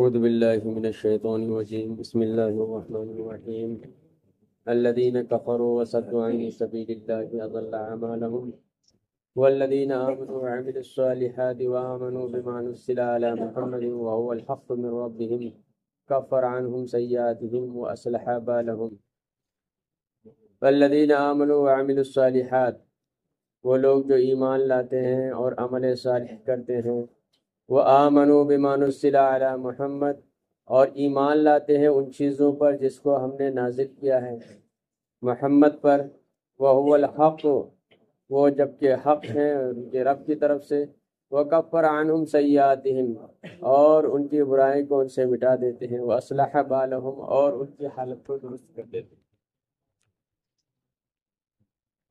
أعوذ بالله من الشيطان الرجيم بسم الله الرحمن الرحيم الذين كفروا وصدوا عن سبيل الله أضل أعمالهم والذين آمنوا وعملوا الصالحات وآمنوا بما نزل على محمد وهو الحق من ربهم كفر عنهم سيئاتهم وأصلح بالهم والذين آمنوا وعملوا الصالحات، وہ لوگ جو ایمان لاتے ہیں اور عمل صالح کرتے ہیں، وآمنوا بما نزل علی محمد، اور ایمان لاتے ہیں ان چیزوں پر جس کو ہم نے نازل کیا ہے محمد پر، وہو الحق، وہ جبکہ حق ہیں ان کے رب کی طرف سے، وکفر عنہم سیئاتہم، اور ان کی برائی کو ان سے مٹا دیتے ہیں، واصلح بالہم، اور ان کی حالت کو درست کر دیتے ہیں۔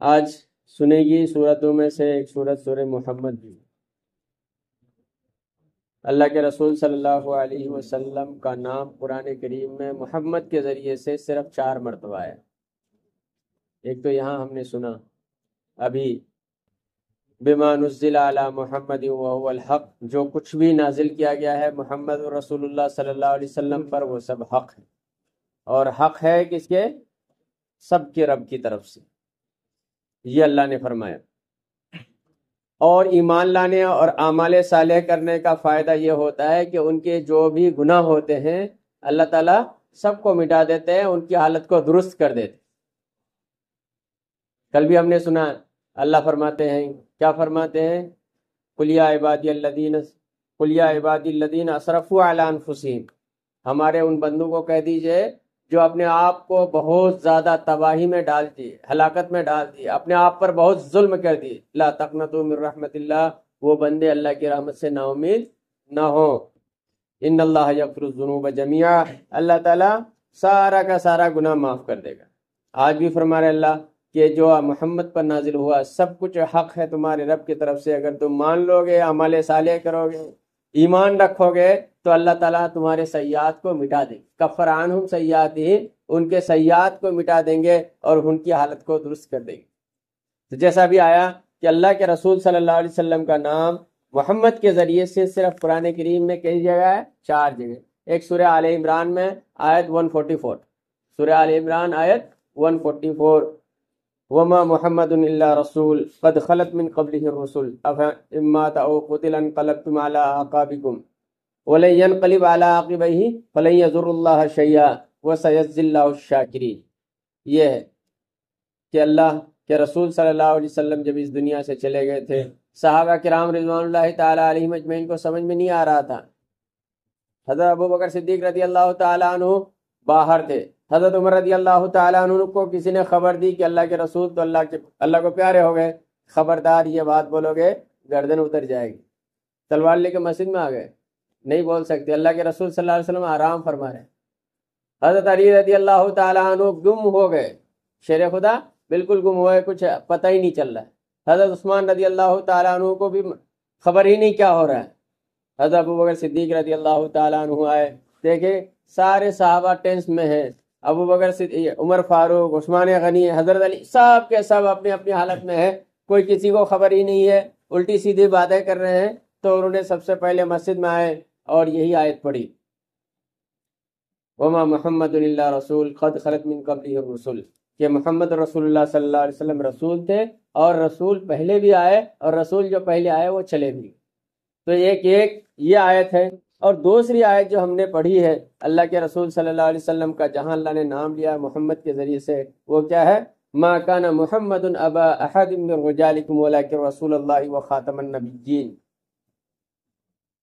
آج سنے گی صورتوں میں سے ایک صورت سورہ محمد بھی۔ اللہ کے رسول صلی اللہ علیہ وسلم کا نام قرآن کریم میں محمد کے ذریعے سے صرف 4 مرتبہ ہے۔ ایک تو یہاں ہم نے سنا ابھی بما نزل علی محمد وهو الحق، جو کچھ بھی نازل کیا گیا ہے محمد رسول اللہ صلی اللہ علیہ وسلم پر وہ سب حق ہے، اور حق ہے کس کے؟ سب کے رب کی طرف سے، یہ اللہ نے فرمایا۔ اور ایمان لانے اور اعمال صالح کرنے کا فائدہ یہ ہوتا ہے کہ ان کے جو بھی گناہ ہوتے ہیں اللہ تعالیٰ سب کو مٹا دیتے ہیں، ان کی حالت کو درست کر دیتے۔ کل بھی ہم نے سنا اللہ فرماتے ہیں، کیا فرماتے ہیں؟ قل یا عبادی الذین اسرفوا علی انفسہم، ہمارے ان بندوں کو کہہ دیجئے جو اپنے آپ کو بہت زیادہ تباہی میں ڈال دیے، ہلاکت میں ڈال دیے، اپنے آپ پر بہت ظلم کر دیے، لا تقنطوا من رحمت اللہ، وہ بندے اللہ کی رحمت سے نا امید نہ ہو۔ ان اللہ یغفر الذنوب جميعا، اللہ تعالیٰ سارا کا سارا گناہ معاف کر دے گا۔ آج بھی فرما رہے اللہ کہ جو محمد پر نازل ہوا سب کچھ حق ہے تمہارے رب کی طرف سے، اگر تم مان لو گے، عمل صالح کرو گے، ایمان رکھو گے تو اللہ تعالیٰ تمہارے سیئات کو مٹا دیں گے، کفر عنہم سیئاتہم، ان کے سیئات کو مٹا دیں گے اور ان کی حالت کو درست کر دیں گے۔ تو جیسا بھی آیا کہ اللہ کے رسول صلی اللہ علیہ وسلم کا نام محمد کے ذریعے سے صرف قرآن کریم میں کئی جگہ ہے؟ 4 جگہ۔ ایک سورہ آل عمران میں آیت 144، سورہ آل عمران آیت 144، وما محمد الا رسول قد خلت من قبله الرسل افإن مات او قتل انقلبتم على اعقابكم ولن ينقلب على عقبيه فلن يضر الله شيئا وسيجزي الله الشاكرين۔ یہ ہے کہ اللہ کے رسول صلی اللہ علیہ وسلم جب اس دنیا سے چلے گئے تھے، صحابہ کرام رضوان اللہ تعالی علیہم اجمعین کو سمجھ میں نہیں آ رہا تھا۔ حضرت ابوبکر صدیق رضی اللہ تعالی عنہ باہر تھے، حضرت عمر رضی اللہ تعالیٰ عنہ کو کسی نے خبر دی کہ اللہ کے رسول تو اللہ کو پیارے ہو گئے، خبردار یہ بات بولو گے گردن اتر جائے گی۔ تلوار لے کے مسجد میں آ گئے، نہیں بول سکتے، اللہ کے رسول صلی اللہ علیہ وسلم آرام فرما رہے۔ حضرت علی رضی اللہ تعالیٰ عنہ گم ہو گئے، شیر خدا بالکل گم ہوئے، کچھ پتہ ہی نہیں چل رہا ہے۔ حضرت عثمان رضی اللہ تعالیٰ عنہ کو بھی خبر ہی نہیں کیا ہو رہا ہے۔ حضرت ابوبکر صدیق رضی اللہ تعالیٰ عنہ آئے، دیکھے سارے صحابہ ٹینس میں ہیں، ابو بکر صدیق، عمر فاروق، عثمان غنی، حضرت علی، سب کے سب اپنی اپنی حالت میں ہے، کوئی کسی کو خبر ہی نہیں ہے، الٹی سیدھی باتیں کر رہے ہیں۔ تو انہوں نے سب سے پہلے مسجد میں آئے اور یہی آیت پڑھی، وما محمد الا رسول قد خلت من قبلہ الرسل، کہ محمد رسول اللہ صلی اللہ علیہ وسلم رسول تھے اور رسول پہلے بھی آئے اور رسول جو پہلے آئے وہ چلے بھی۔ تو ایک یہ آیت ہے۔ اور دوسری آیت جو ہم نے پڑھی ہے اللہ کے رسول صلی اللہ علیہ وسلم کا، جہاں اللہ نے نام لیا محمد کے ذریعے سے، وہ کیا ہے؟ ما کان محمد ابا احد من رجالکم ولکن رسول اللہ وخاتم النبیین۔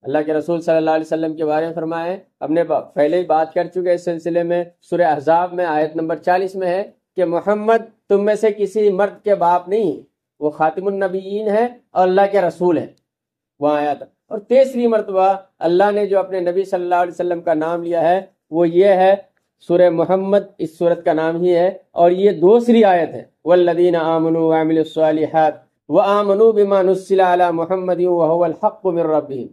اللہ کے رسول صلی اللہ علیہ وسلم کے بارے میں فرمائے، ہم نے پہلے ہی بات کر چکے اس سلسلے میں، سورہ احزاب میں آیت نمبر 40 میں ہے کہ محمد تم میں سے کسی مرد کے باپ نہیں، وہ خاتم النبیین ہے اور اللہ کے رسول ہے، وہاں آیا تھا۔ اور تیسری مرتبہ اللہ نے جو اپنے نبی صلی اللہ علیہ وسلم کا نام لیا ہے وہ یہ ہے سورہ محمد، اس سورت کا نام ہی ہے، اور یہ دوسری آیت ہے، والذین آمنوا وعملوا الصالحات وآمنوا بما نزل علی محمد وهو الحق من ربهم۔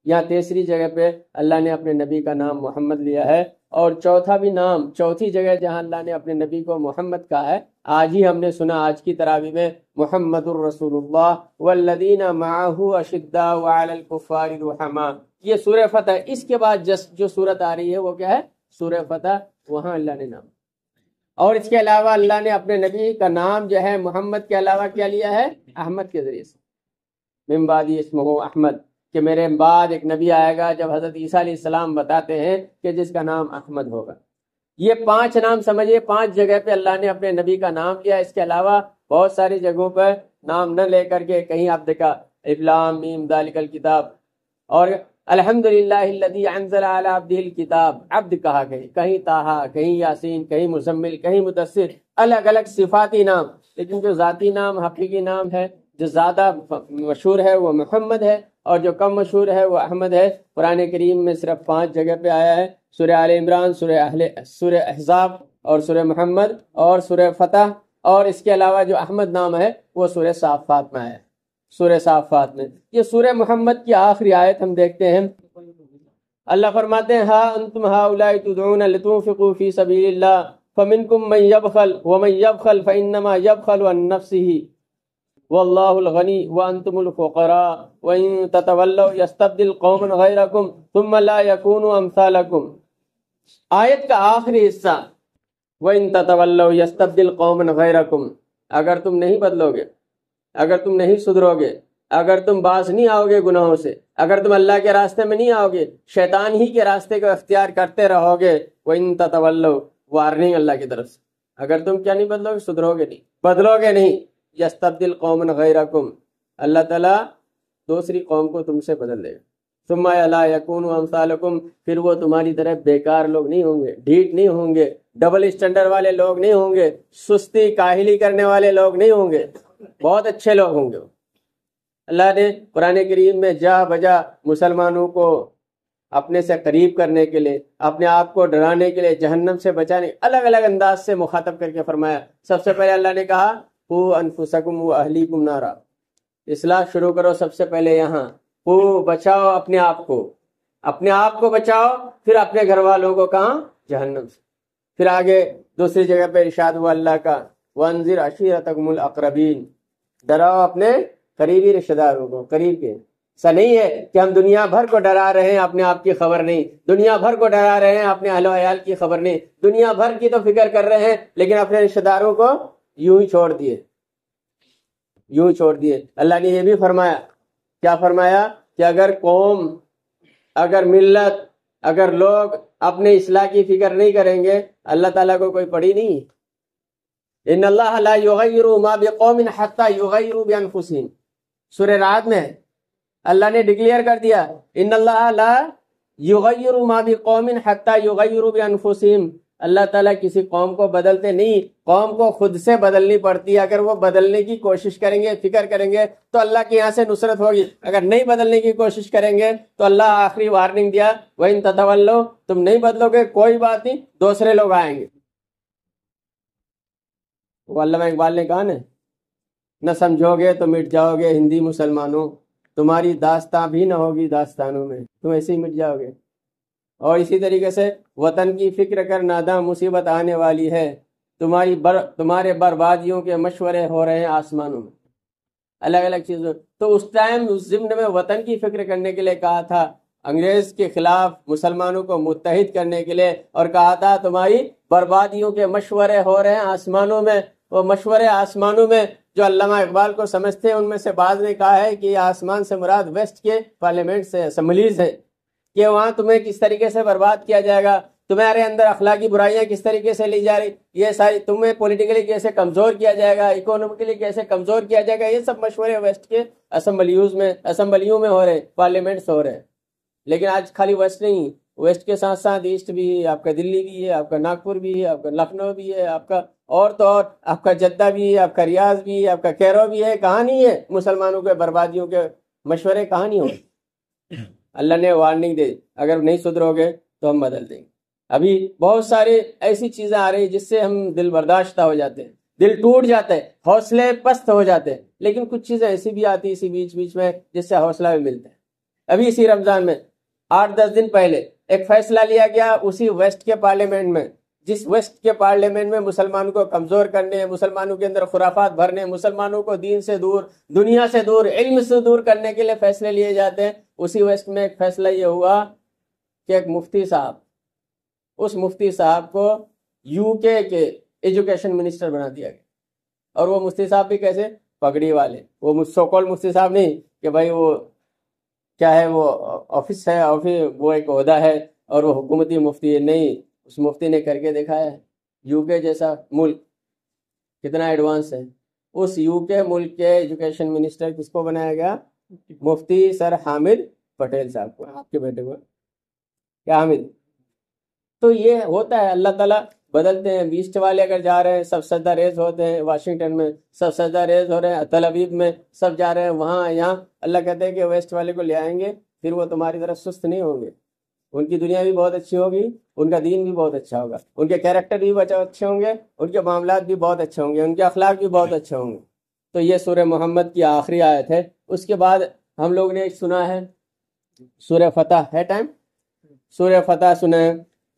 یہاں تیسری جگہ پہ اللہ نے اپنے نبی کا نام محمد لیا ہے، اور چوتھا بھی نام، چوتھی جگہ جہاں اللہ نے اپنے نبی کو محمد کہا ہے، آج ہی ہم نے سنا آج کی تراویح میں، محمد الرسول اللہ والذین معہ اشداء علی الکفار رحماء، یہ سورہ فتح، اس کے بعد جو صورت آ رہی ہے وہ کیا ہے؟ سورہ فتح، وہاں اللہ نے نام، اور اس کے علاوہ اللہ نے اپنے نبی کا نام جو ہے محمد کے علاوہ کیا لیا ہے؟ احمد کے ذریعے سے، من بعدی اسمہ احمد، کہ میرے بعد ایک نبی آئے گا، جب حضرت عیسیٰ علیہ السلام بتاتے ہیں کہ جس کا نام احمد ہوگا۔ یہ 5 نام سمجھیے، 5 جگہ پہ اللہ نے اپنے نبی کا نام لیا، اس کے علاوہ بہت ساری جگہوں پر نام نہ لے کر کے، کہیں عبد کا الف لام میم ذالک الکتاب، اور الحمدللہ الذی انزل علی عبدہ الکتاب، عبد کہا گئی، کہیں طٰہٰ، کہیں یاسین، کہیں مزمل، کہیں مدثر، الگ الگ صفاتی نام، لیکن جو ذاتی نام، حقیقی نام ہے، جو زیادہ مشہور ہے وہ محمد ہے، اور جو کم مشہور ہے وہ احمد ہے۔ قرآن کریم میں صرف 5 جگہ پہ آیا ہے، سورہ آل عمران، سورہ احزاب، اور سورہ محمد، اور سورہ فتح، اور اس کے علاوہ جو احمد نام ہے وہ سورہ صافات میں آیا ہے، سورہ صافات میں۔ یہ سورہ محمد کی آخری آیت ہم دیکھتے ہیں، اللہ فرماتے ہیں ہا انتم ہؤلاء تدعون لتنفقوا فی سبیل اللہ فمنکم من یبخل ومن یبخل فانما یبخل عن نفسہ واللہ الغنی وانتم الفقراء وان تتولوا یستبدل قوما غیرکم ثم لا یکونوا امثالکم۔ آیت کا آخری حصہ وان تتولوا یستبدل قوما غیرکم، اگر تم نہیں بدلو گے، اگر تم نہیں سدھرو گے، اگر تم باز نہیں آؤ گے گناہوں سے، اگر تم اللہ کے راستے میں نہیں آؤ گے، شیطان ہی کے راستے کو اختیار کرتے رہو گے، وَإِن تَتَوَلَّوْا، وارننگ اللہ کی طرف سے، اگر تم کیا نہیں بدلو گے؟ سدھرو گے نہیں، بدلو گے نہیں، یستبدل قوما غیرکم، اللہ تعالیٰ دوسری قوم کو تم سے بدل دے گا، ثم لا یکونوا امثالکم، پھر وہ تمہاری طرح بیکار لوگ نہیں ہوں گے، ڈھیٹ نہیں ہوں گے، ڈبل اسٹینڈرڈ والے لوگ نہیں ہوں گے، سستی کاہلی کرنے والے لوگ نہیں ہوں گے، بہت اچھے لوگ ہوں گے۔ اللہ نے قرآن کریم میں جا بجا مسلمانوں کو اپنے سے قریب کرنے کے لیے، اپنے آپ کو ڈرانے کے لیے، جہنم سے بچانے، الگ الگ انداز سے مخاطب کر کے فرمایا۔ سب سے پہلے اللہ نے کہا قوا انفسکم واہلیکم نارا، اصلاح شروع کرو سب سے پہلے یہاں، بچاؤ اپنے آپ کو، اپنے آپ کو بچاؤ، پھر اپنے گھر والوں کو کہاں؟ جہنم سے۔ پھر آگے دوسری جگہ پہ ارشاد ہوا اللہ کا وانذر عشیرتکم الاقربین، ڈراؤ اپنے قریبی رشتہ داروں کو، قریب کے۔ ایسا نہیں ہے کہ ہم دنیا بھر کو ڈرا رہے ہیں، اپنے آپ کی خبر نہیں، دنیا بھر کو ڈرا رہے ہیں، اپنے اہل و عیال کی خبر نہیں، دنیا بھر کی تو فکر کر رہے ہیں، لیکن اپنے رشتہ داروں کو یوں ہی چھوڑ دیے، یوں ہی چھوڑ دیے۔ اللہ نے یہ بھی فرمایا، کیا فرمایا؟ کہ اگر قوم، اگر ملت، اگر لوگ اپنے اصلاح کی فکر نہیں کریں گے، اللہ تعالیٰ کو کوئی پڑی نہیں۔ ان اللہ لا یغیر ما بقوم حتی یغیروا بانفسہم، سورہ رعد میں اللہ نے ڈکلیئر کر دیا ان اللہ لا یغیر ما بقوم حتی یغیروا بانفسہم، اللہ تعالیٰ کسی قوم کو بدلتے نہیں، قوم کو خود سے بدلنی پڑتی ہے۔ اگر وہ بدلنے کی کوشش کریں گے، فکر کریں گے تو اللہ کے یہاں سے نصرت ہوگی، اگر نہیں بدلنے کی کوشش کریں گے تو اللہ آخری وارننگ دیا وَإِن تَتَوَلَّوْا، تم نہیں بدلو گے کوئی بات نہیں، دوسرے لوگ آئیں گے۔ وہ علامہ اقبال نے کہا نا، نہ سمجھو گے تو مٹ جاؤ گے ہندی مسلمانوں، تمہاری داستاں بھی نہ ہوگی داستانوں میں، تم ایسے ہی مٹ جاؤ گے۔ اور اسی طریقے سے وطن کی فکر کر ناداں مصیبت آنے والی ہے، تمہارے بربادیوں کے مشورے ہو رہے ہیں آسمانوں میں، الگ الگ چیزوں۔ تو اس ٹائم اس ضمن میں وطن کی فکر کرنے کے لیے کہا تھا، انگریز کے خلاف مسلمانوں کو متحد کرنے کے لیے، اور کہا تھا تمہاری بربادیوں کے مشورے ہو رہے ہیں آسمانوں میں۔ وہ مشورے آسمانوں میں جو علامہ اقبال کو سمجھتے ہیں، ان میں سے بعض نے کہا ہے کہ یہ آسمان سے مراد ویسٹ کے پارلیمنٹ سے، اسمبلیز ہے، کہ وہاں تمہیں کس طریقے سے برباد کیا جائے گا، تمہارے اندر اخلاقی برائیاں کس طریقے سے لی جا رہی، یہ ساری تمہیں پولیٹیکلی کیسے کمزور کیا جائے گا، اکونومکلی کیسے کمزور کیا جائے گا، یہ سب مشورے ویسٹ کے اسمبلیوں میں ہو رہے، پارلیمنٹس ہو رہے۔ لیکن آج خالی ویسٹ نہیں، ویسٹ کے ساتھ ساتھ ایسٹ بھی ہے، آپ کا دلی بھی ہے، آپ کا ناگپور بھی ہے، آپ کا لکھنؤ بھی ہے، آپ کا اور تو اور آپ کا جدہ بھی ہے، آپ کا ریاض بھی ہے، آپ کا کیرو بھی ہے۔ کہاں نہیں ہے مسلمانوں کے بربادیوں کے مشورے، کہاں نہیں ہو؟ اللہ نے وارننگ دے، اگر نہیں سدھرو گے تو ہم بدل دیں گے۔ ابھی بہت سارے ایسی چیزیں آ رہی جس سے ہم دل برداشتہ ہو جاتے ہیں، دل ٹوٹ جاتا ہے، حوصلے پست ہو جاتے ہیں، لیکن کچھ چیزیں ایسی بھی آتی ہیں اسی بیچ میں جس سے حوصلہ بھی ملتا ہے۔ ابھی اسی رمضان میں 8-10 دن پہلے ایک فیصلہ لیا گیا اسی ویسٹ کے پارلیمنٹ میں، جس ویسٹ کے پارلیمنٹ میں مسلمانوں کو کمزور کرنے، مسلمانوں کے اندر خرافات بھرنے، مسلمانوں کو دین سے دور، دنیا سے دور، علم سے دور کرنے کے لیے فیصلے لیے جاتے ہیں، اسی ویسٹ میں ایک فیصلہ یہ ہوا کہ ایک مفتی صاحب، اس مفتی صاحب کو یو کے ایجوکیشن منسٹر بنا دیا گیا. اور وہ مفتی صاحب بھی کیسے؟ پگڑی والے. وہ سو کال مفتی صاحب نہیں کہ بھائی وہ کیا ہے، وہ آفس ہے، وہ ایک عہدہ ہے اور وہ حکومتی مفتی ہے. نہیں، اس مفتی نے کر کے دکھایا ہے. یو کے جیسا ملک کتنا ایڈوانس ہے، اس یو کے ملک کے ایجوکیشن منسٹر کس کو بنایا گیا؟ مفتی سر حامد پٹیل صاحب کو، آپ کے بیٹے کو. کیا حامد؟ تو یہ ہوتا ہے، اللہ تعالیٰ بدلتے ہیں. ویسٹ والے اگر جا رہے ہیں سب سجدہ ریز ہوتے ہیں، واشنگٹن میں سب سجدہ ریز ہو رہے ہیں، تل ابیب میں سب جا رہے ہیں، وہاں یہاں. اللہ کہتے ہیں کہ ویسٹ والے کو لے آئیں گے، پھر وہ تمہاری طرح سست نہیں ہوں گے. ان کی دنیا بھی بہت اچھی ہوگی، ان کا دین بھی بہت اچھا ہوگا، ان کے کیریکٹر بھی بہت اچھے ہوں گے، ان کے معاملات بھی بہت اچھے ہوں گے، ان کے اخلاق بھی بہت اچھے ہوں گے. تو یہ سورہ محمد کی آخری آیت ہے. اس کے بعد ہم لوگ نے سنا ہے سورہ فتح ہے. ٹائم سورہ فتح سنا ہے.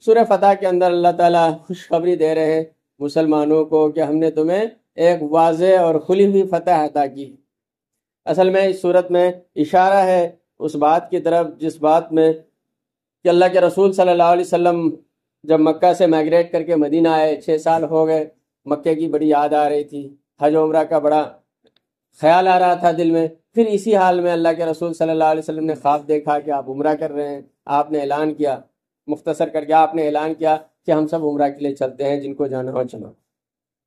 سورہ فتح کے اندر اللہ تعالیٰ خوشخبری دے رہے ہیں مسلمانوں کو کہ ہم نے تمہیں ایک واضح اور کھلی ہوئی فتح عطا کی. اصل میں اس صورت میں اشارہ ہے اس بات کی طرف جس بات میں کہ اللہ کے رسول صلی اللہ علیہ وسلم جب مکہ سے مائگریٹ کر کے مدینہ آئے، 6 سال ہو گئے، مکے کی بڑی یاد آ رہی تھی، حج عمرہ کا بڑا خیال آ رہا تھا دل میں. پھر اسی حال میں اللہ کے رسول صلی اللہ علیہ وسلم نے خواب دیکھا کہ آپ عمرہ کر رہے ہیں. آپ نے اعلان کیا، مختصر کر کے آپ نے اعلان کیا کہ ہم سب عمرہ کے لیے چلتے ہیں، جن کو جانا ہو چلو.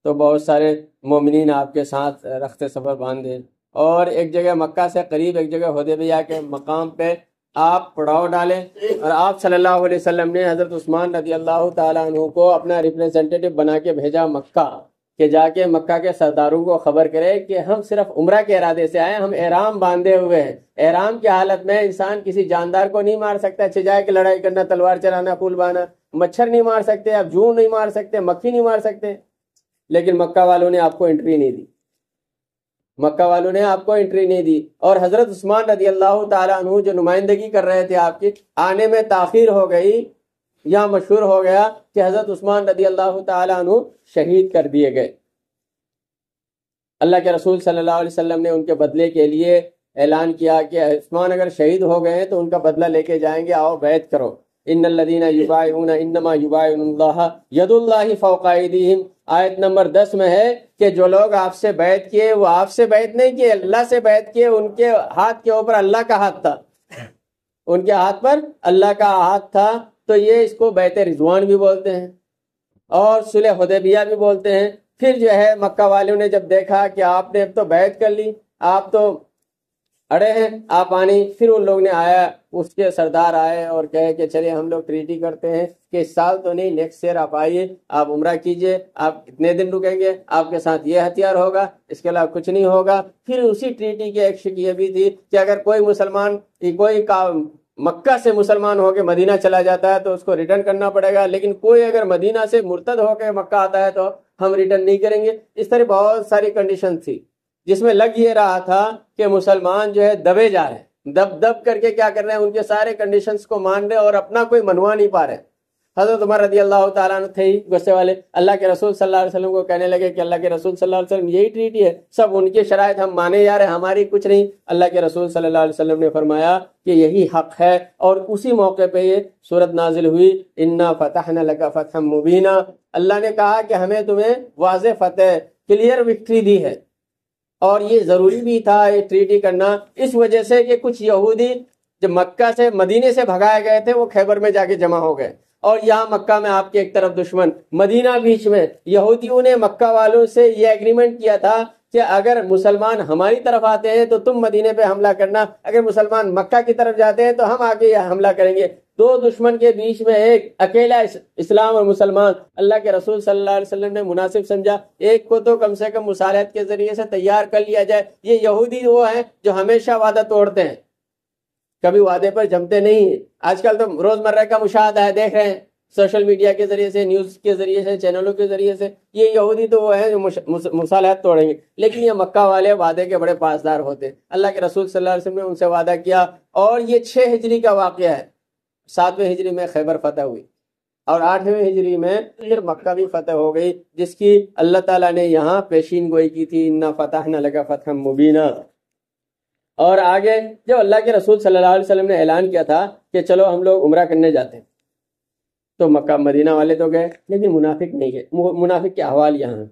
تو بہت سارے مومنین آپ کے ساتھ رخت سفر باندھے، اور ایک جگہ مکہ سے قریب ایک جگہ حدیبیہ کے مقام پہ آپ پڑاؤ ڈالیں، اور آپ صلی اللہ علیہ وسلم نے حضرت عثمان رضی اللہ تعالیٰ عنہ کو اپنا ریپریزنٹیٹو بنا کے بھیجا مکہ، کہ جا کے مکہ کے سرداروں کو خبر کرے کہ ہم صرف عمرہ کے ارادے سے آئے، ہم احرام باندھے ہوئے ہیں. احرام کی حالت میں انسان کسی جاندار کو نہیں مار سکتا، چجائے کے لڑائی کرنا، تلوار چلانا، پھول بانا، مچھر نہیں مار سکتے، آپ جوں نہیں مار سکتے، مکھی نہیں مار سکتے. لیکن مکہ والوں نے آپ کو انٹری نہیں دی، مکہ والوں نے آپ کو انٹری نہیں دی. اور حضرت عثمان رضی اللہ تعالیٰ عنہ جو نمائندگی کر رہے تھے آپ کی، آنے میں تاخیر ہو گئی. یہاں مشہور ہو گیا کہ حضرت عثمان رضی اللہ تعالیٰ عنہ شہید کر دیے گئے. اللہ کے رسول صلی اللہ علیہ وسلم نے ان کے بدلے کے لیے اعلان کیا کہ عثمان اگر شہید ہو گئے تو ان کا بدلہ لے کے جائیں گے، آؤ بیعت کرو. ان الذین یبایعون انما یبایعون اللہ ید اللہ فوق ایدیہم، آیت نمبر 10 میں ہے کہ جو لوگ آپ سے بیعت کیے وہ آپ سے بیعت نہیں کیے، اللہ سے بیعت کیے. ان کے ہاتھ کے اوپر اللہ کا ہاتھ تھا، ان کے ہاتھ پر اللہ کا ہاتھ تھا. تو یہ اس کو بیعت رضوان بھی بولتے ہیں اور صلح حدیبیہ بھی بولتے ہیں. پھر جو ہے مکہ والوں نے جب دیکھا کہ آپ نے اب تو بیعت کر لی، آپ تو اڑے ہیں، آپ آنی. پھر ان لوگ نے آیا، اس کے سردار آئے اور کہے کہ چلے ہم لوگ ٹریٹی کرتے ہیں کہ اس سال تو نہیں، نیکسٹ ایئر آپ آئیے، آپ عمرہ کیجئے، آپ اتنے دن رکیں گے، آپ کے ساتھ یہ ہتھیار ہوگا، اس کے علاوہ کچھ نہیں ہوگا. پھر اسی ٹریٹی کی ایک شک یہ بھی تھی کہ اگر کوئی مسلمان کوئی مکہ سے مسلمان ہو کے مدینہ چلا جاتا ہے تو اس کو ریٹرن کرنا پڑے گا، لیکن کوئی اگر مدینہ سے مرتد ہو کے مکہ آتا ہے تو ہم ریٹرن نہیں کریں گے. اس طرح بہت ساری کنڈیشن تھی جس میں لگ یہ رہا تھا کہ مسلمان جو ہے دبے جا رہے ہیں، دب کر کے کیا کر رہے ہیں، ان کے سارے کنڈیشنز کو مان رہے اور اپنا کوئی منوا نہیں پا رہے. حضرت عمر رضی اللہ تعالیٰ عنہ تھے ہی غصے والے، اللہ کے رسول صلی اللہ علیہ وسلم کو کہنے لگے کہ اللہ کے رسول صلی اللہ علیہ وسلم یہی ٹریٹی ہے، سب ان کی شرائط ہم مانے جا رہے ہیں، ہماری کچھ نہیں. اللہ کے رسول صلی اللہ علیہ وسلم نے فرمایا کہ یہی حق ہے. اور اسی موقع پہ یہ صورت نازل ہوئی، انا فتحنا لک فتحا مبینا. اللہ نے کہا کہ ہمیں تمہیں واضح فتح، کلیئر وکٹری دی ہے. اور یہ ضروری بھی تھا یہ ٹریٹی کرنا، اس وجہ سے کہ کچھ یہودی جب مکہ سے مدینے سے بھگائے گئے تھے وہ خیبر میں جا کے جمع ہو گئے، اور یہاں مکہ میں آپ کے ایک طرف دشمن، مدینہ بیچ میں. یہودیوں نے مکہ والوں سے یہ ایگریمنٹ کیا تھا کہ اگر مسلمان ہماری طرف آتے ہیں تو تم مدینے پہ حملہ کرنا، اگر مسلمان مکہ کی طرف جاتے ہیں تو ہم آگے حملہ کریں گے. دو دشمن کے بیچ میں ایک اکیلا اسلام اور مسلمان. اللہ کے رسول صلی اللہ علیہ وسلم نے مناسب سمجھا ایک کو تو کم سے کم مصالحت کے ذریعے سے تیار کر لیا جائے. یہ یہودی وہ ہیں جو ہمیشہ وعدہ توڑتے ہیں، کبھی وعدے پر جمتے نہیں. آج کل تو روزمرہ کا مشاہدہ ہے، دیکھ رہے ہیں سوشل میڈیا کے ذریعے سے، نیوز کے ذریعے سے، چینلوں کے ذریعے سے. یہ یہودی تو وہ ہیں جو مصالحت توڑیں گے، لیکن یہ مکہ والے وعدے کے بڑے پاسدار ہوتے ہیں. اللہ کے رسول صلی اللہ علیہ وسلم نے ان سے وعدہ کیا، اور یہ 6 ہجری کا واقعہ ہے. 7ویں ہجری میں خیبر فتح ہوئی. اور 8ویں ہجری میں پھر مکہ بھی فتح ہو گئی، جس کی اللہ تعالیٰ نے یہاں پیشین گوئی کی تھی، اِنَّا فَتَحْنَا لَكَ فَتْحًا مُبِينًا۔ اور آگے جب اللہ کے رسول صلی اللہ علیہ وسلم نے اعلان کیا تھا کہ چلو ہم لوگ عمرہ کرنے جاتے ہیں، تو مکہ مدینہ والے تو گئے لیکن منافق نہیں گئے۔ منافق کے احوال یہاں ہیں۔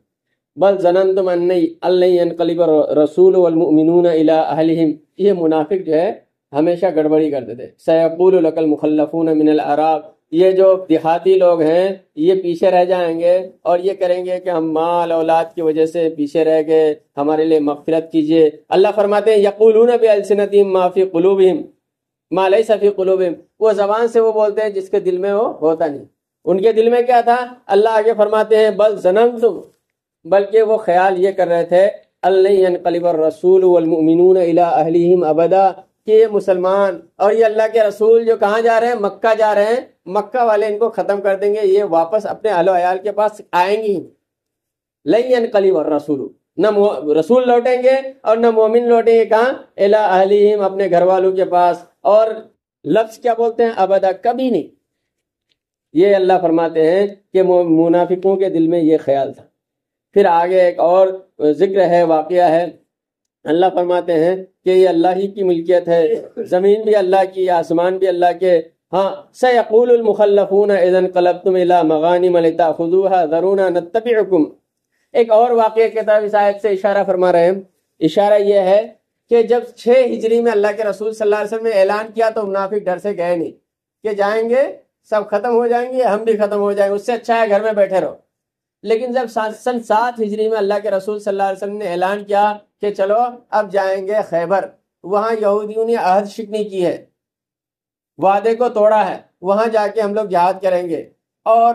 بل ظننتم ان لن ينقلب الرسول والمؤمنون الى اہلہم، یہ منافق جو ہے ہمیشہ گڑبڑی کرتے تھے۔ سیقول لک المخلفون من الاعراب، یہ جو دیہاتی لوگ ہیں یہ پیچھے رہ جائیں گے اور یہ کریں گے کہ ہم مال اولاد کی وجہ سے پیچھے رہ گئے، ہمارے لیے مغفرت کیجیے۔ اللہ فرماتے ہیں یقولون بألسنتہم ما فی قلوبہم ما لیس فی قلوبہم، وہ زبان سے وہ بولتے ہیں جس کے دل میں وہ ہوتا نہیں۔ ان کے دل میں کیا تھا؟ اللہ آگے فرماتے ہیں بل ظننتم، بلکہ وہ خیال یہ کر رہے تھے اللہ ينقلب الرسول والمؤمنون الى اہلہم ابدا، کہ یہ مسلمان اور یہ اللہ کے رسول جو کہاں جا رہے ہیں؟ مکہ جا رہے ہیں، مکہ والے ان کو ختم کر دیں گے، یہ واپس اپنے اہل و عیال کے پاس آئیں گی۔ لن ينقلب الرسول، نہ رسول لوٹیں گے اور نہ مومن لوٹیں گے، کہاں؟ الى اہلہم، اپنے گھر والوں کے پاس، اور لفظ کیا بولتے ہیں؟ ابدا، کبھی نہیں۔ یہ اللہ فرماتے ہیں کہ منافقوں کے دل میں یہ خیال تھا۔ پھر آگے ایک اور ذکر ہے، واقعہ ہے، اللہ فرماتے ہیں کہ یہ اللہ ہی کی ملکیت ہے، زمین بھی اللہ کی، آسمان بھی اللہ کے۔ ہاں، سیقول المخلفون اذا انقلبتم الى مغانم لتاخذوها ذرونا نتبعکم۔ ایک اور واقعے کی طرف اس آیت سے اشارہ فرما رہے ہیں۔ اشارہ یہ ہے کہ جب 6 ہجری میں اللہ کے رسول صلی اللہ علیہ وسلم نے اعلان کیا تو منافق ڈر سے گئے نہیں کہ جائیں گے سب ختم ہو جائیں گے، ہم بھی ختم ہو جائیں گے، اس سے اچھا ہے گھر میں بیٹھے رہو۔ لیکن جب سن 7 ہجری میں اللہ کے رسول صلی اللہ علیہ وسلم نے اعلان کیا کہ چلو اب جائیں گے خیبر، وہاں یہودیوں نے عہد شکنی کی ہے، وعدے کو توڑا ہے، وہاں جا کے ہم لوگ جہاد کریں گے۔ اور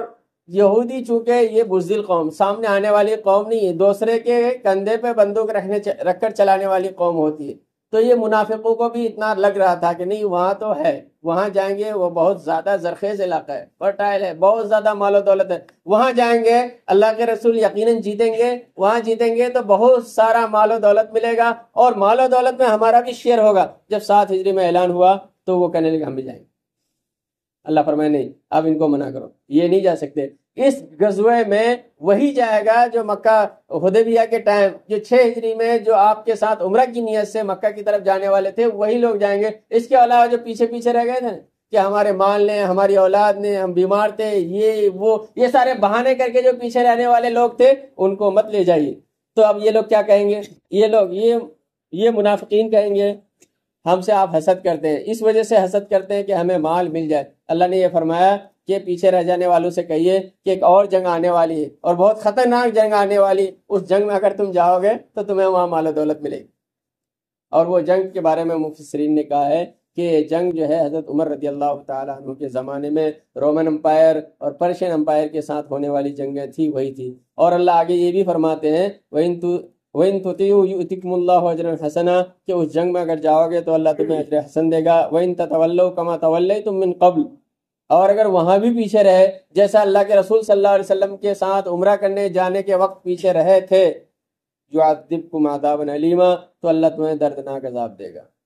یہودی چونکہ یہ بزدل قوم، سامنے آنے والی قوم نہیں ہے، دوسرے کے کندھے پہ بندوق رکھ کر چلانے والی قوم ہوتی ہے، تو یہ منافقوں کو بھی اتنا لگ رہا تھا کہ نہیں وہاں تو ہے، وہاں جائیں گے، وہ بہت زیادہ زرخیز علاقہ ہے، فرٹائل ہے، بہت زیادہ مال و دولت ہے، وہاں جائیں گے اللہ کے رسول یقیناً جیتیں گے، وہاں جیتیں گے تو بہت سارا مال و دولت ملے گا اور مال و دولت میں ہمارا بھی شیئر ہوگا۔ جب 7 ہجری میں اعلان ہوا تو وہ کہنے لگے ہم بھی جائیں گے۔ اللہ فرمائے نہیں، اب ان کو منع کرو، یہ نہیں جا سکتے۔ اس غزوے میں وہی جائے گا جو مکہ حدیبیہ کے ٹائم، جو 6 ہجری میں جو آپ کے ساتھ عمرہ کی نیت سے مکہ کی طرف جانے والے تھے، وہی لوگ جائیں گے۔ اس کے علاوہ جو پیچھے پیچھے رہ گئے تھے کہ ہمارے مال نے، ہماری اولاد نے، ہم بیمار تھے، یہ سارے بہانے کر کے جو پیچھے رہنے والے لوگ تھے ان کو مت لے جائیے۔ تو اب یہ لوگ کیا کہیں گے؟ یہ لوگ یہ منافقین کہیں گے ہم سے آپ حسد کرتے ہیں، اس وجہ سے حسد کرتے ہیں کہ ہمیں مال مل جائے۔ اللہ نے یہ فرمایا کہ پیچھے رہ جانے والوں سے کہیے کہ ایک اور جنگ آنے والی ہے اور بہت خطرناک جنگ آنے والی، اس جنگ میں اگر تم جاؤ گے تو تمہیں وہاں مال و دولت ملے گی۔ اور وہ جنگ کے بارے میں مفسرین نے کہا ہے کہ یہ جنگ جو ہے حضرت عمر رضی اللہ تعالیٰ عنہ کے زمانے میں رومن امپائر اور پرشین امپائر کے ساتھ ہونے والی جنگیں تھی، وہی تھی۔ اور اللہ آگے یہ بھی فرماتے ہیں وَإِن تُطِيعُوا يُؤْتِكُمُ اللَّهُ أَجْرًا حَسَنًا، کہ اس جنگ میں اگر جاؤ گے تو اللہ تمہیں اجر حسن دے گا۔ وَإِن تَتَوَلَّوْا كَمَا تَوَلَّيْتُم مِّن قَبْلُ، اور اگر وہاں بھی پیچھے رہے جیسا اللہ کے رسول صلی اللہ علیہ وسلم کے ساتھ عمرہ کرنے جانے کے وقت پیچھے رہے تھے، يُعَذِّبْكُمْ عَذَابًا أَلِيمًا، تو اللہ تمہیں دردناک عذاب دے گا۔